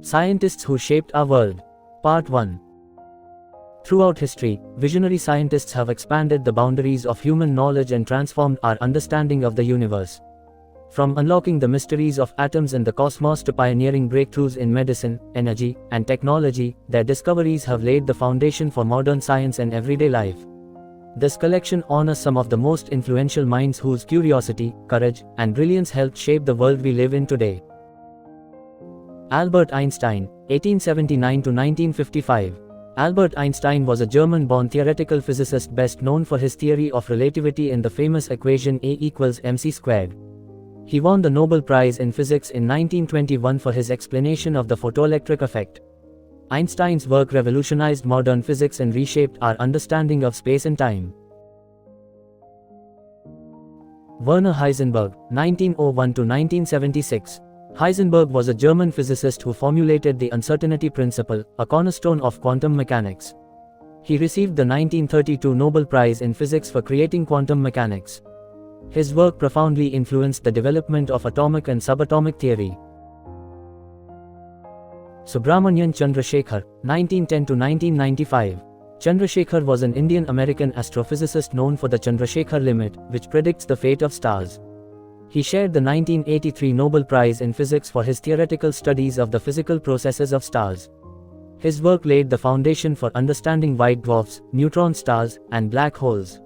Scientists who shaped our world. Part 1. Throughout history, visionary scientists have expanded the boundaries of human knowledge and transformed our understanding of the universe. From unlocking the mysteries of atoms and the cosmos to pioneering breakthroughs in medicine, energy, and technology, their discoveries have laid the foundation for modern science and everyday life. This collection honors some of the most influential minds whose curiosity, courage, and brilliance helped shape the world we live in today. Albert Einstein, 1879 to 1955. Albert Einstein was a German-born theoretical physicist best known for his theory of relativity in the famous equation A equals mc squared. He won the Nobel Prize in Physics in 1921 for his explanation of the photoelectric effect. Einstein's work revolutionized modern physics and reshaped our understanding of space and time. Werner Heisenberg, 1901 to 1976. Heisenberg was a German physicist who formulated the uncertainty principle, a cornerstone of quantum mechanics. He received the 1932 Nobel Prize in Physics for creating quantum mechanics. His work profoundly influenced the development of atomic and subatomic theory. Subrahmanyan Chandrasekhar, 1910 to 1995. Chandrasekhar was an Indian-American astrophysicist known for the Chandrasekhar limit, which predicts the fate of stars. He shared the 1983 Nobel Prize in Physics for his theoretical studies of the physical processes of stars. His work laid the foundation for understanding white dwarfs, neutron stars, and black holes.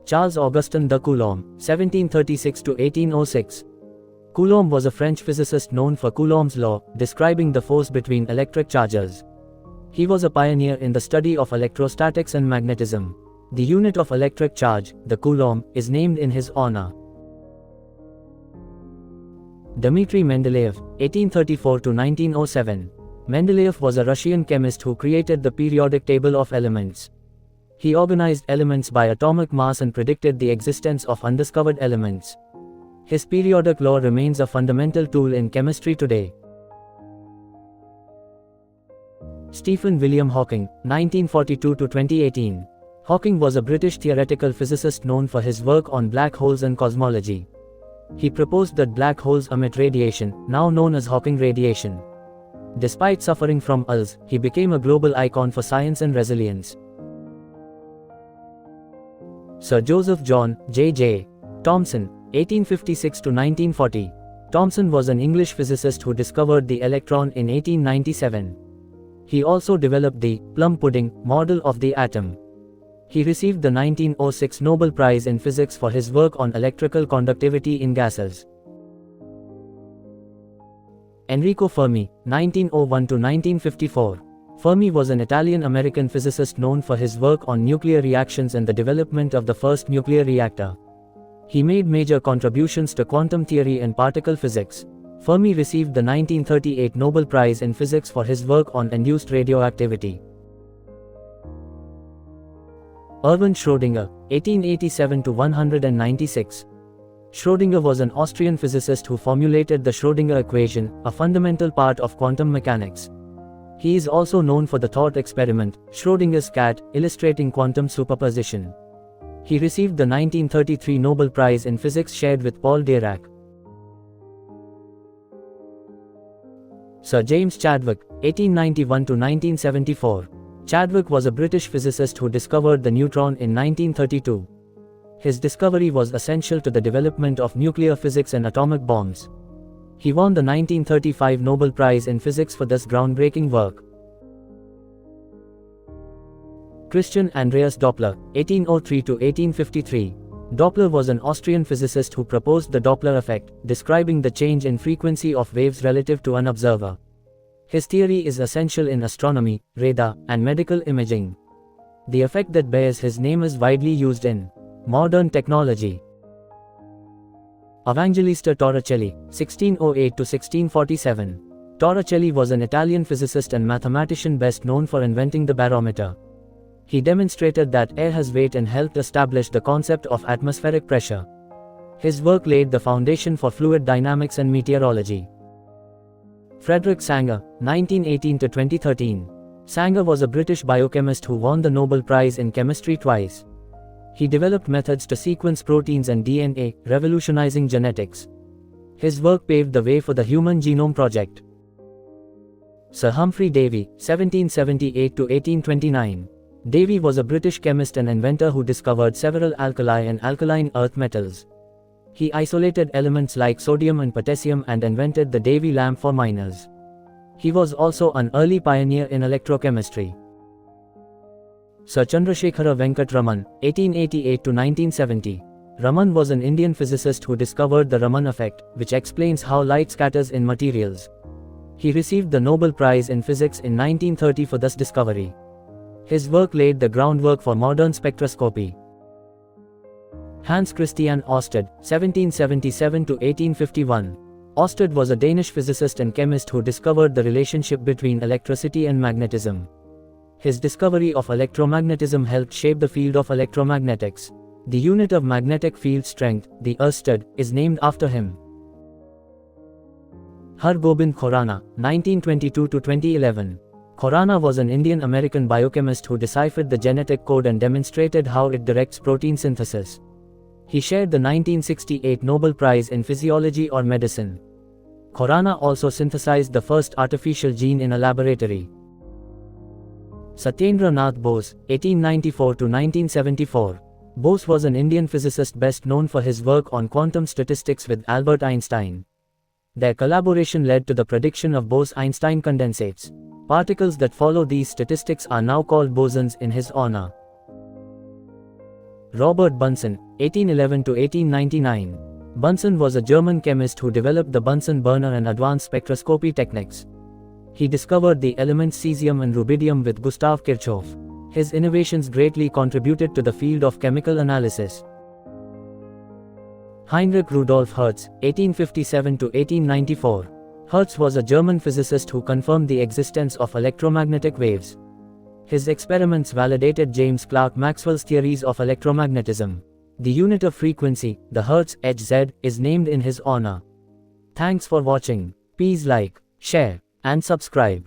Charles Augustin de Coulomb, 1736 to 1806. Coulomb was a French physicist known for Coulomb's law, describing the force between electric charges. He was a pioneer in the study of electrostatics and magnetism. The unit of electric charge, the coulomb, is named in his honor. Dmitry Mendeleev, 1834 to 1907. Mendeleev was a Russian chemist who created the periodic table of elements. He organized elements by atomic mass and predicted the existence of undiscovered elements. His periodic law remains a fundamental tool in chemistry today. Stephen William Hawking, 1942 to 2018. Hawking was a British theoretical physicist known for his work on black holes and cosmology. He proposed that black holes emit radiation, now known as Hawking radiation. Despite suffering from ULS, he became a global icon for science and resilience. Sir Joseph John, J.J. Thomson, 1856 to 1940. Thomson was an English physicist who discovered the electron in 1897. He also developed the plum pudding model of the atom. He received the 1906 Nobel Prize in Physics for his work on electrical conductivity in gases. Enrico Fermi, 1901 to 1954. Fermi was an Italian-American physicist known for his work on nuclear reactions and the development of the first nuclear reactor. He made major contributions to quantum theory and particle physics. Fermi received the 1938 Nobel Prize in Physics for his work on induced radioactivity. Erwin Schrödinger, 1887 to 196. Schrödinger was an Austrian physicist who formulated the Schrödinger equation, a fundamental part of quantum mechanics. He is also known for the thought experiment, Schrödinger's cat, illustrating quantum superposition. He received the 1933 Nobel Prize in Physics shared with Paul Dirac. Sir James Chadwick, 1891 to 1974. Chadwick was a British physicist who discovered the neutron in 1932. His discovery was essential to the development of nuclear physics and atomic bombs. He won the 1935 Nobel Prize in Physics for this groundbreaking work. Christian Andreas Doppler, 1803 to 1853. Doppler was an Austrian physicist who proposed the Doppler effect, describing the change in frequency of waves relative to an observer. His theory is essential in astronomy, radar, and medical imaging. The effect that bears his name is widely used in modern technology. Evangelista Torricelli, 1608 to 1647. Torricelli was an Italian physicist and mathematician best known for inventing the barometer. He demonstrated that air has weight and helped establish the concept of atmospheric pressure. His work laid the foundation for fluid dynamics and meteorology. Frederick Sanger, 1918 to 2013. Sanger was a British biochemist who won the Nobel Prize in Chemistry twice. He developed methods to sequence proteins and DNA, revolutionizing genetics. His work paved the way for the Human Genome Project. Sir Humphrey Davy, 1778 to 1829. Davy was a British chemist and inventor who discovered several alkali and alkaline earth metals. He isolated elements like sodium and potassium and invented the Davy lamp for miners. He was also an early pioneer in electrochemistry. Sir Chandrasekhara Venkat Raman, 1888 to 1970. Raman was an Indian physicist who discovered the Raman effect, which explains how light scatters in materials. He received the Nobel Prize in Physics in 1930 for this discovery. His work laid the groundwork for modern spectroscopy. Hans Christian Ørsted, 1777 to 1851. Ørsted was a Danish physicist and chemist who discovered the relationship between electricity and magnetism. His discovery of electromagnetism helped shape the field of electromagnetics. The unit of magnetic field strength, the Ørsted, is named after him. Har Gobind Khorana, 1922 to 2011. Khorana was an Indian-American biochemist who deciphered the genetic code and demonstrated how it directs protein synthesis. He shared the 1968 Nobel Prize in Physiology or Medicine. Khorana also synthesized the first artificial gene in a laboratory. Satyendra Nath Bose, 1894 to 1974. Bose was an Indian physicist best known for his work on quantum statistics with Albert Einstein. Their collaboration led to the prediction of Bose-Einstein condensates. Particles that follow these statistics are now called bosons in his honor. Robert Bunsen, 1811 to 1899. Bunsen was a German chemist who developed the Bunsen burner and advanced spectroscopy techniques. He discovered the elements cesium and rubidium with Gustav Kirchhoff. His innovations greatly contributed to the field of chemical analysis. Heinrich Rudolf Hertz, 1857 to 1894. Hertz was a German physicist who confirmed the existence of electromagnetic waves. His experiments validated James Clerk Maxwell's theories of electromagnetism. The unit of frequency, the Hertz Hz, is named in his honor. Thanks for watching. Please like, share, and subscribe.